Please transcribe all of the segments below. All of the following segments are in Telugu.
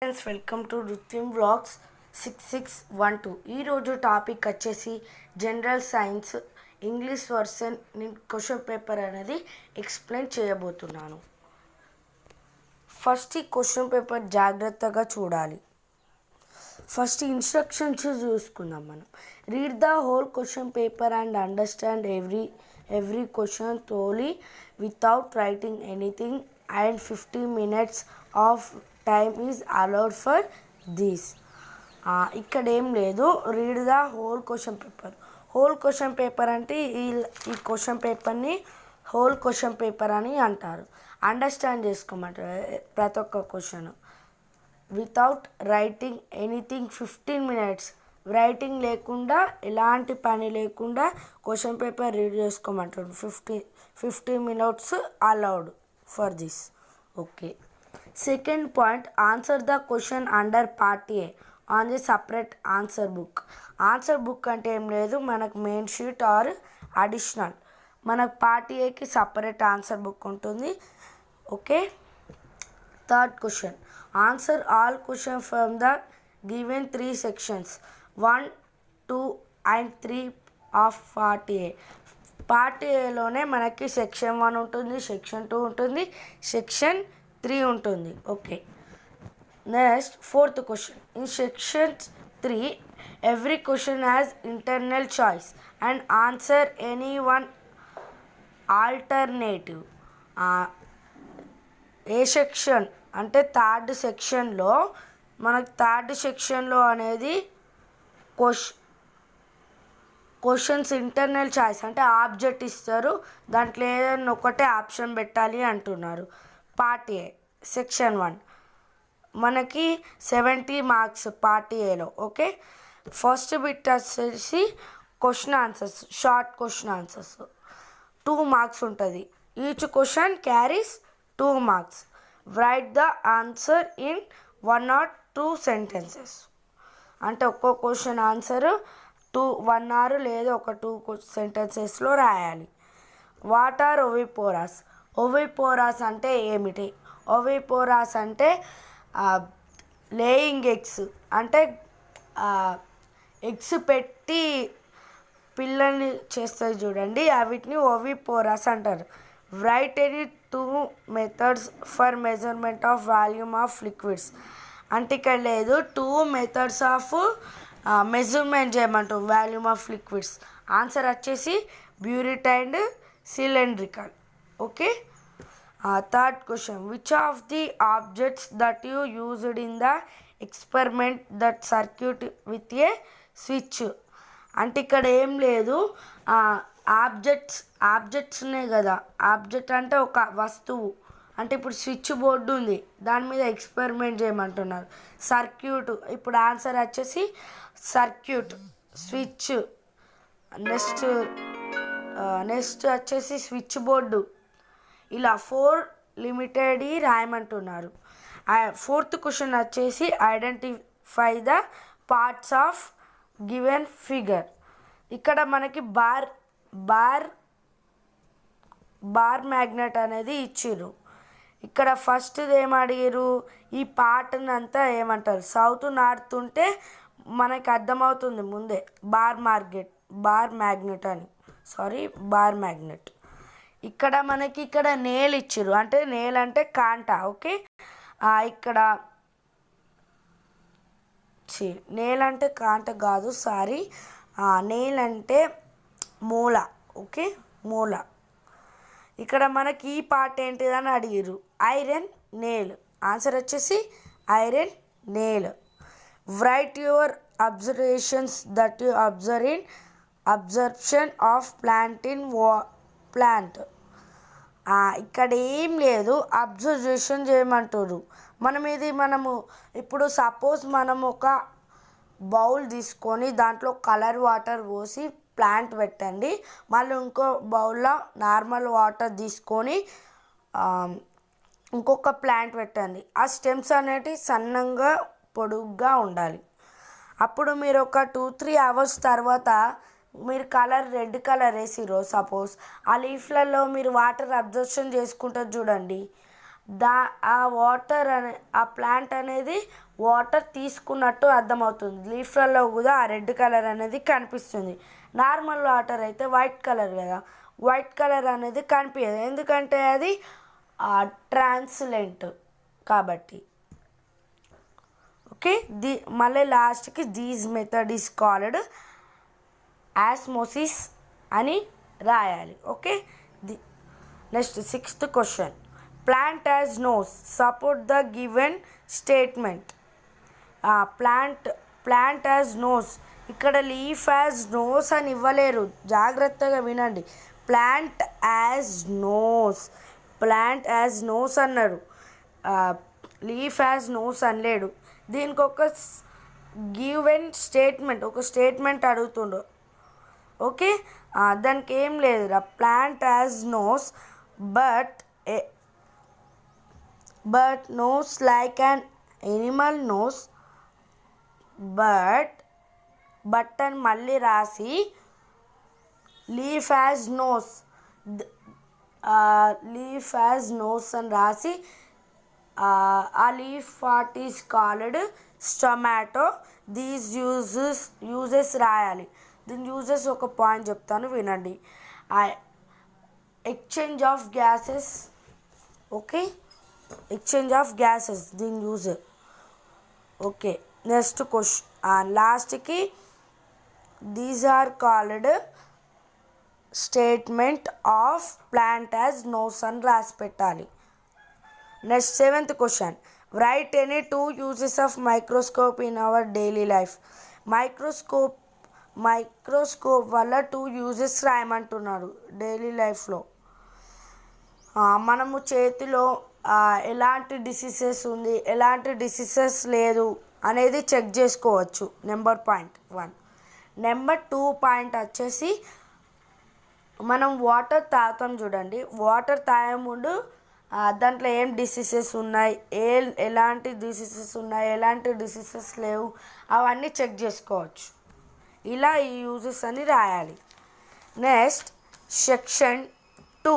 Friends, welcome to Ruthvin vlogs 6612. ఈరోజు టాపిక్ వచ్చేసి general science English version question paper అనేది ఎక్స్ప్లెయిన్ చేయబోతున్నాను. ఫస్ట్ ఈ క్వశ్చన్ పేపర్ జాగ్రత్తగా చూడాలి. ఫస్ట్ ఇన్స్ట్రక్షన్స్ చూసుకుందాం మనం. Read the whole question paper and understand every question thoroughly without writing anything and 15 minutes of time is allowed for this. ఇక్కడ ఏం లేదు, read the whole question paper. Whole question paper అంటే ఈ క్వశ్చన్ పేపర్ని హోల్ క్వశ్చన్ పేపర్ అని అంటారు. అండర్స్టాండ్ చేసుకోమంటారు ప్రతి ఒక్క question. Without writing anything 15 minutes, writing లేకుండా ఎలాంటి పని లేకుండా క్వశ్చన్ పేపర్ రీడ్ చేసుకోమంటారు. 15 minutes allowed for this. Okay. Second point, answer the question under part A on the separate answer book. Answer book అంటే ఏం లేదు, మనకు మెయిన్ షీట్ ఆర్ అడిషనల్ మనకు పార్ట్ ఏకి సపరేట్ ఆన్సర్ బుక్ ఉంటుంది. Okay. Third question, answer all question from the given 3 sections 1, 2 and 3 of part A. Part ఏలోనే మనకి సెక్షన్ 1 ఉంటుంది, సెక్షన్ 2 ఉంటుంది, సెక్షన్ 3 ఉంటుంది. Okay. Next fourth question, in section 3 every question has internal choice and answer any one alternative. A section అంటే థర్డ్ సెక్షన్లో మనకు థర్డ్ సెక్షన్లో అనేది క్వశ్చన్స్ ఇంటర్నల్ చాయిస్ అంటే ఆబ్జెక్ట్ ఇస్తారు, దాంట్లో ఏదైనా ఒకటే ఆప్షన్ పెట్టాలి అంటున్నారు. పార్ట్ ఏ సెక్షన్ 1 మనకి 70 marks పార్ట్ ఏలో. ఓకే. ఫస్ట్ బిట్ వచ్చేసి question answers, short question answers 2 marks ఉంటుంది. Each question carries 2 marks. Right the answer in 1 or 2 sentences. అంటే ఒక్కో క్వశ్చన్ ఆన్సర్ 1 or లేదా ఒక 2 sentencesలో రాయాలి. What are ఓవిపోరాస్? ఓవిపోరాస్ అంటే ఏమిటి? ఓవిపోరాస్ అంటే లేయింగ్ ఎగ్స్, అంటే ఎగ్స్ పెట్టి పిల్లల్ని చేస్తుంది చూడండి, వీటిని ఓవిపోరాస్ అంటారు. Write any 2 methods for measurement of volume of liquids. అంటే ఇక్కడ లేదు, 2 methods ఆఫ్ మెజర్మెంట్ చేయమంటాం వాల్యూమ్ ఆఫ్ లిక్విడ్స్. ఆన్సర్ వచ్చేసి burette and cylindrical. Okay. Third question, which of the objects that you used in the experiment that circuit with a switch. అంటే ఇక్కడ ఏం లేదు, ఆబ్జెక్ట్స్నే కదా. ఆబ్జెక్ట్ అంటే ఒక వస్తువు, అంటే ఇప్పుడు స్విచ్ బోర్డు ఉంది, దాని మీద ఎక్స్పెరిమెంట్ చేయమంటున్నారు. సర్క్యూట్, ఇప్పుడు ఆన్సర్ వచ్చేసి సర్క్యూట్, స్విచ్. నెక్స్ట్ వచ్చేసి స్విచ్ బోర్డు. ఇలా 4 లిమిటెడ్ రాయమంటున్నారు. ఫోర్త్ క్వశ్చన్ వచ్చేసి identify the parts of given figure. ఇక్కడ మనకి బార్ మ్యాగ్నెట్ అనేది ఇచ్చిర్రు. ఇక్కడ ఫస్ట్ ఏం అడిగారు, ఈ పార్ట్ని అంతా ఏమంటారు, సౌత్ నార్త్ ఉంటే మనకి అర్థమవుతుంది ముందే బార్ మ్యాగ్నెట్ అని. Bar magnet. ఇక్కడ మనకి ఇక్కడ నేల్ ఇచ్చిర్రు, అంటే నేల్ అంటే కాంట. ఓకే. ఇక్కడ నేల్ అంటే కాంట కాదు, సారీ, నేల్ అంటే మూల. ఓకే, మూల. ఇక్కడ మనకి ఈ పార్ట్ ఏంటిదని అడిగిరు, ఐరన్ నేల్. ఆన్సర్ వచ్చేసి iron nail. Right your observations that you observe in absorption of plant. ఇక్కడ ఏం లేదు, అబ్జర్వేషన్ చేయమంటారు. మనము ఇప్పుడు సపోజ్ మనం ఒక బౌల్ తీసుకొని దాంట్లో కలర్ వాటర్ పోసి ప్లాంట్ పెట్టండి, మళ్ళీ ఇంకో బౌల్లో నార్మల్ వాటర్ తీసుకొని ఇంకొక ప్లాంట్ పెట్టండి. ఆ స్టెమ్స్ అనేటివి సన్నంగా పొడుగ్గా ఉండాలి. అప్పుడు మీరు ఒక 2-3 hours తర్వాత మీరు రెడ్ కలర్ వేసిరో సపోజ్, ఆ లీఫ్లలో మీరు వాటర్ అబ్జర్ప్షన్ చేసుకుంటారు చూడండి, ఆ వాటర్ ఆ ప్లాంట్ అనేది వాటర్ తీసుకున్నట్టు అర్థమవుతుంది. లీఫ్లలో కూడా ఆ రెడ్ కలర్ అనేది కనిపిస్తుంది. నార్మల్ వాటర్ అయితే వైట్ కలర్ కదా, వైట్ కలర్ అనేది కనిపించదు, ఎందుకంటే అది ట్రాన్స్లెంట్ కాబట్టి. ఓకే, మళ్ళీ లాస్ట్కి these method is called osmosis అని రాయాలి. Okay, next 6th question. Plant has nose, support the given statement. Plant has nose, ఇక్కడ లీఫ్ యాజ్ నోస్ అని ఇవ్వలేరు, జాగ్రత్తగా వినండి. ప్లాంట్ యాజ్ నోస్ అన్నారు, లీఫ్ యాజ్ నోస్ అనలేడు. దీనికి ఒక గివెన్ స్టేట్మెంట్, ఒక స్టేట్మెంట్ అడుగుతుండు. ఓకే, దానికి ఏం లేదురా. Plant has nose but nose like an animal nose, but అని మళ్ళీ రాసి లీఫ్ యాజ్ నోస్ అని రాసి ఆ leaf what is called stomata. These uses రాయాలి. దీని యూజెస్ ఒక పాయింట్ చెప్తాను వినండి. Exchange of gases. Okay, exchange of gases దీని యూజ్. ఓకే, నెక్స్ట్ క్వశ్చన్ లాస్ట్కి these are called statement of plant has nose అని రాసి పెట్టాలి. Next 7th question. Write any 2 uses of microscope in our daily life. Microscope వల్ల 2 uses రాయమంటున్నారు డైలీ లైఫ్లో. మనము చేతిలో ఎలాంటి డిసీజెస్ ఉంది, ఎలాంటి డిసీజెస్ లేదు అనేది చెక్ చేసుకోవచ్చు. నెంబర్ 1. నెంబర్ 2 పాయింట్ వచ్చేసి మనం వాటర్ తాగుతాం చూడండి, వాటర్ తాగే ముందు దాంట్లో ఏం డిసీజెస్ ఉన్నాయి, ఎలాంటి డిసీజెస్ ఉన్నాయి, ఎలాంటి డిసీజెస్ లేవు, అవన్నీ చెక్ చేసుకోవచ్చు. ఇలా ఈ యూజెస్ అని రాయాలి. Next section 2.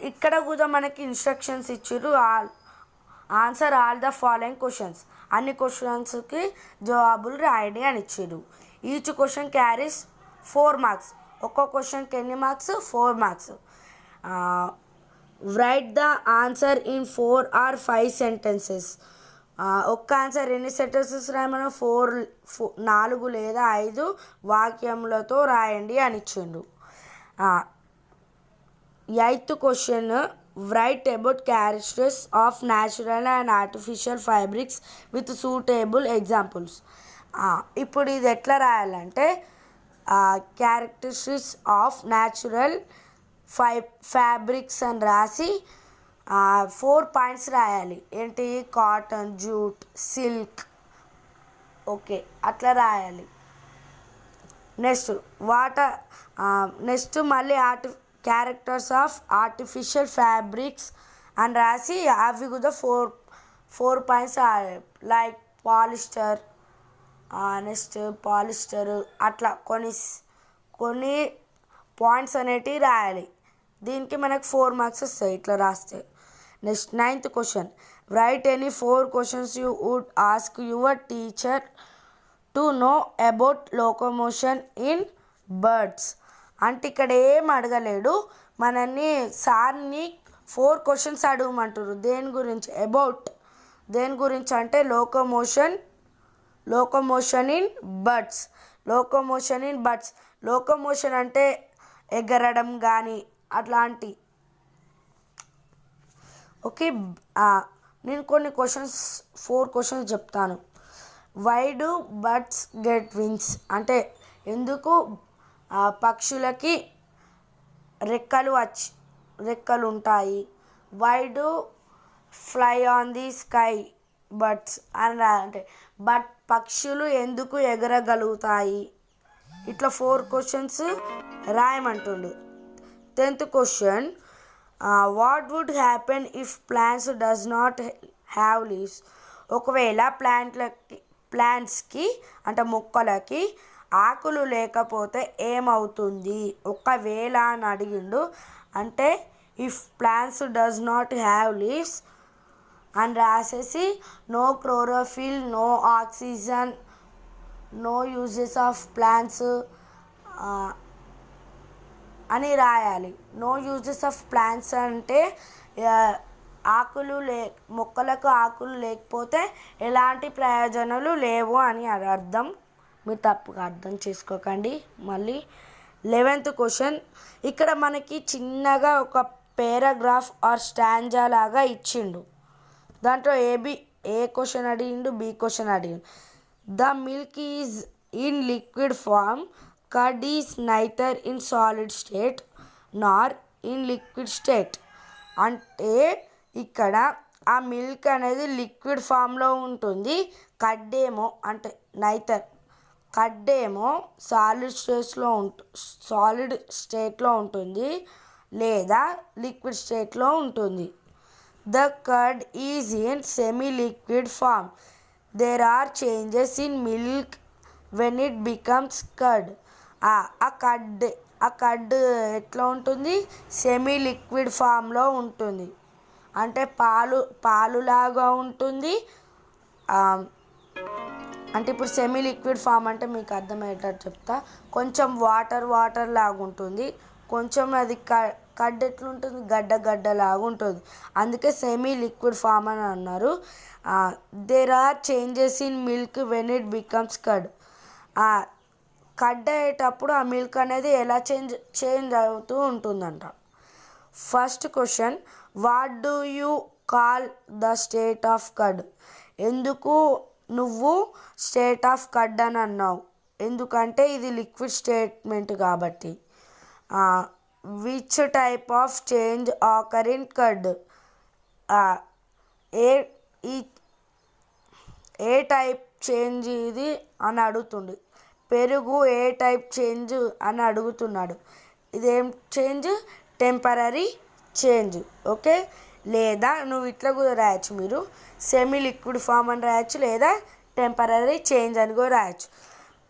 ఇక్కడ కూడా మనకి ఇన్స్ట్రక్షన్స్ ఇచ్చారు. Answer all the following questions. అన్ని క్వశ్చన్స్కి జవాబులు రాయండి అని ఇచ్చారు. Each question carries 4 marks. ఒక్కో క్వశ్చన్కి ఎన్ని marks? 4 marks. Write the answer in 4 or 5 sentences. ఒక్క ఆన్సర్ ఎన్ని సెంటెన్సెస్ రాయమన్నా 4 లేదా 5 వాక్యములతో రాయండి అని ఇచ్చిండు. 8th question. Write about characteristics of natural and artificial fabrics with suitable examples. ఇప్పుడు ఇది ఎట్లా రాయాలంటే క్యారెక్టరిస్టిక్స్ ఆఫ్ న్యాచురల్ ఫ్యాబ్రిక్స్ అని రాసి 4 పాయింట్స్ రాయాలి. ఏంటి? Cotton, jute, silk. ఓకే, అట్లా రాయాలి. నెక్స్ట్ మళ్ళీ క్యారెక్టర్స్ ఆఫ్ ఆర్టిఫిషియల్ ఫ్యాబ్రిక్స్ అని రాసి అవి కూడా 4 పాయింట్స్ రాయాలి. లైక్ పాలిస్టర్, నెక్స్ట్ పాలిస్టర్, అట్లా కొన్ని పాయింట్స్ అనేటివి రాయాలి. దీనికి మనకు 4 మార్క్స్ వస్తాయి ఇట్లా రాస్తే. Next 9th question. Write any 4 questions you would ask your teacher to know about locomotion in birds. అంటే ఇక్కడ ఏం అడగలేడు, మనల్ని సార్ని 4 questions అడగమంటారు. దేని గురించి? అబౌట్. దేని గురించి అంటే లోకోమోషన్ ఇన్ బర్డ్స్. లోకోమోషన్ అంటే ఎగరడం కానీ అట్లాంటి. ఓకే, నేను కొన్ని 4 questions చెప్తాను. Why do birds get wings? అంటే ఎందుకు పక్షులకి రెక్కలు ఉంటాయి. Why do fly on the sky birds అని అంటే పక్షులు ఎందుకు ఎగరగలుగుతాయి. ఇట్లా 4 questions రాయమంటుండు. 10th question. What would happen if plants does not have leaves? ఒకవేళ ప్లాంట్స్కి అంటే మొక్కలకి ఆకులు లేకపోతే ఏమవుతుంది? ఒకవేళ అని అడిగిండు. అంటే if plants does not have leaves అని రాసేసి no chlorophyll, no oxygen, no uses of plants అని రాయాలి. నో యూజెస్ ఆఫ్ ప్లాంట్స్ అంటే ఆకులు మొక్కలకు ఆకులు లేకపోతే ఎలాంటి ప్రయోజనాలు లేవు అని అర్థం. మీరు తప్పుగా అర్థం చేసుకోకండి. మళ్ళీ 11th క్వశ్చన్. ఇక్కడ మనకి చిన్నగా ఒక పారాగ్రాఫ్ ఆర్ స్టాంజా లాగా ఇచ్చిండు. దాంట్లో ఏ క్వశ్చన్ అడిగిండు, బి క్వశ్చన్ అడిగిండు. The milk is in liquid form, curd is neither in solid state nor in liquid state. అంటే ఇక్కడ ఆ మిల్క్ అనేది లిక్విడ్ ఫామ్లో ఉంటుంది, కడ్డేమో అంటే కడ్డేమో సాలిడ్ స్టేట్లో ఉంటుంది లేదా లిక్విడ్ స్టేట్లో ఉంటుంది. The curd is in semi liquid form. There are changes in milk when it becomes curd. ఆ కర్డ్ ఎట్లా ఉంటుంది, సెమీ లిక్విడ్ ఫామ్లో ఉంటుంది. అంటే పాలులాగా ఉంటుంది. అంటే ఇప్పుడు సెమీ లిక్విడ్ ఫామ్ అంటే మీకు అర్థమయ్యేటట్టు చెప్తా. కొంచెం వాటర్ లాగా ఉంటుంది, కొంచెం అది కర్డ్ ఎట్లుంటుంది, గడ్డ లాగా ఉంటుంది. అందుకే సెమీ లిక్విడ్ ఫామ్ అని అన్నారు. There are changes in milk when it becomes curd. Curd అయ్యేటప్పుడు ఆ మిల్క్ అనేది ఎలా చేంజ్ అవుతూ ఉంటుందంట. First question, what do you call the state of curd? ఎందుకు నువ్వు స్టేట్ ఆఫ్ కర్డ్ అని అన్నావు? ఎందుకంటే ఇది లిక్విడ్ స్టేట్మెంట్ కాబట్టి. Which type of change occur in curd? ఏ టైప్ చేంజ్ ఇది అని అడుగుతుండు. పెరుగు ఏ టైప్ చేంజ్ అని అడుగుతున్నాడు. ఇదేం చేంజ్? Temporary change. ఓకే, లేదా నువ్వు ఇట్లా కూడా రాయొచ్చు. మీరు సెమీ లిక్విడ్ ఫామ్ అని రాయొచ్చు, లేదా టెంపరరీ చేంజ్ అని కూడా రాయొచ్చు.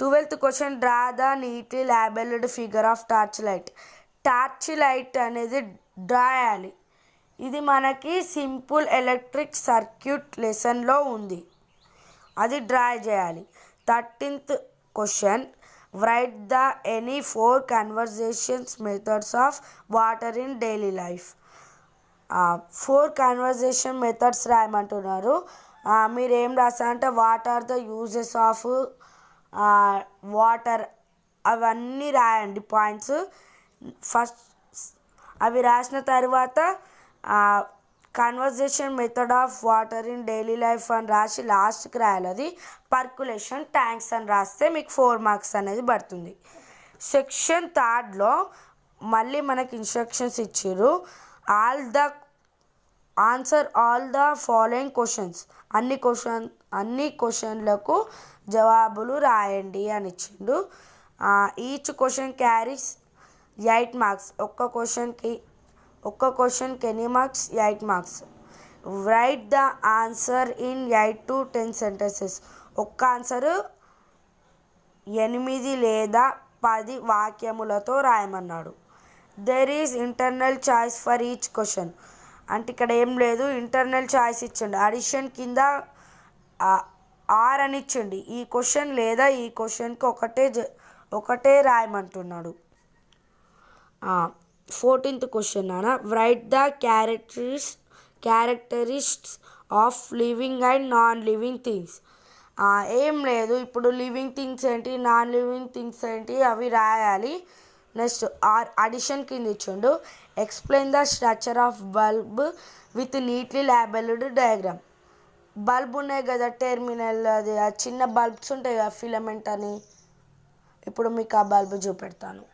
12th question, draw the neatly labelled figure of torch light. Torch light అనేది డ్రా చేయాలి. ఇది మనకి సింపుల్ ఎలక్ట్రిక్ సర్క్యూట్ లెసన్లో ఉంది, అది డ్రా చేయాలి. 13th question, write the any 4 conversations methods of water in daily life. 4 conversation methods రాయమంటున్నారు. మీరు ఏం రాస్తారంటే what are the uses of water, అవన్నీ రాయండి పాయింట్స్. ఫస్ట్ అవి రాసిన తర్వాత conversation method of water in daily life అని రాసి లాస్ట్కి రాయాలి. అది పర్కులేషన్ ట్యాంక్స్ అని రాస్తే మీకు 4 మార్క్స్ అనేది పడుతుంది. సెక్షన్ 3లో మళ్ళీ మనకి ఇన్స్ట్రక్షన్స్ ఇచ్చారు. Answer all the following questions. అన్ని క్వశ్చన్లకు జవాబులు రాయండి అని ఇచ్చిండు. Each question carries 8 marks. ఒక్క క్వశ్చన్కి ఎన్ని marks? 8 marks. Write the answer in 8 to 10 sentences. ఒక్క ఆన్సరు 8 లేదా 10 వాక్యములతో రాయమన్నాడు. There is internal choice for each question. అంటే ఇక్కడ ఏం లేదు, ఇంటర్నల్ చాయిస్ ఇచ్చండి. అడిషన్ కింద ఆర్ అని ఇచ్చండి. ఈ క్వశ్చన్ లేదా ఈ క్వశ్చన్కి ఒకటే రాయమంటున్నాడు. 14th క్వశ్చన్ అన్న, right the characteristics of living and non living things. ఏం లేదు, ఇప్పుడు లివింగ్ థింగ్స్ ఏంటి, నాన్ లివింగ్ థింగ్స్ ఏంటి అవి రాయాలి. నెక్స్ట్ అడిషన్ కింద ఇచ్చిండు. Explain the structure of bulb with neatly labelled diagram. Bulb ఉన్నాయి కదా టెర్మినల్, అది ఆ చిన్న బల్బ్స్ ఉంటాయి కదా ఫిలమెంట్ అని. ఇప్పుడు మీకు ఆ బల్బు చూపెడతాను.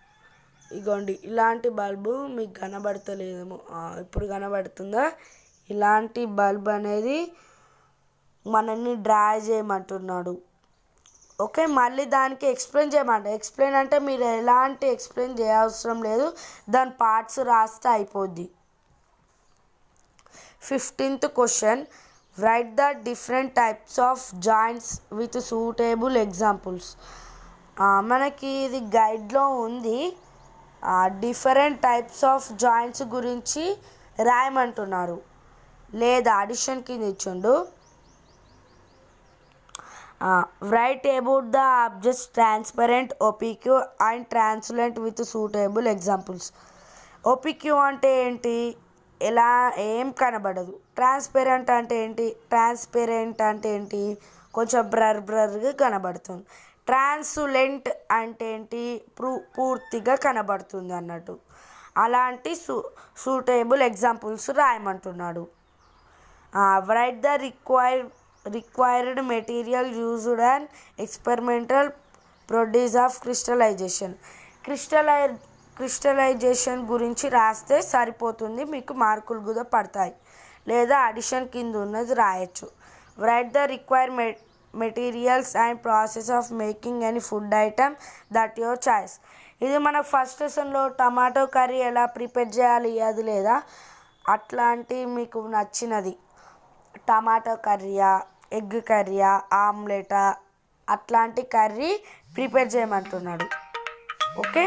ఇగోండి, ఇలాంటి బల్బు మీకు కనబడతలేదేమో, ఇప్పుడు కనబడుతుందా? ఇలాంటి బల్బ్ అనేది మనల్ని డ్రా చేయమంటున్నాడు. ఓకే, మళ్ళీ దానికి ఎక్స్ప్లెయిన్ చేయమంటారు. ఎక్స్ప్లెయిన్ అంటే మీరు ఎలాంటి ఎక్స్ప్లెయిన్ చేయవసరం లేదు, దాని పార్ట్స్ రాస్తే అయిపోద్ది. 15th question, write the different types of joints with suitable examples. మనకి ఇది గైడ్లో ఉంది, డిఫరెంట్ టైప్స్ ఆఫ్ జాయింట్స్ గురించి రాయమంటున్నారు. లేదా అడిషన్ కింద ఇచ్చిండు. Write about the objects transparent, opaque and translucent with suitable examples. Opaque అంటే ఏంటి? ఎలా ఏం కనబడదు. ట్రాన్స్పరెంట్ అంటే ఏంటి? ట్రాన్స్పరెంట్ అంటే ఏంటి? కొంచెం బ్రర్గా కనబడుతుంది. ట్రాన్స్లెంట్ అంటే ఏంటి? పూర్తిగా కనబడుతుంది అన్నట్టు. అలాంటి సూటబుల్ ఎగ్జాంపుల్స్ రాయమంటున్నాడు. Write the required material used and experimental produce of crystallisation. Crystallisation గురించి రాస్తే సరిపోతుంది, మీకు మార్కులు కూడా పడతాయి. లేదా అడిషన్ కింద ఉన్నది రాయొచ్చు. Right the required materials and process of making any food item that your choice. ఇది మన ఫస్ట్ లెసన్లో టమాటో కర్రీ ఎలా ప్రిపేర్ చేయాలి అది లేదా అట్లాంటి మీకు నచ్చినది టమాటో కర్రీయా, ఎగ్ కర్రీయా, ఆమ్లెటా, అట్లాంటి కర్రీ ప్రిపేర్ చేయమంటున్నాడు. ఓకే.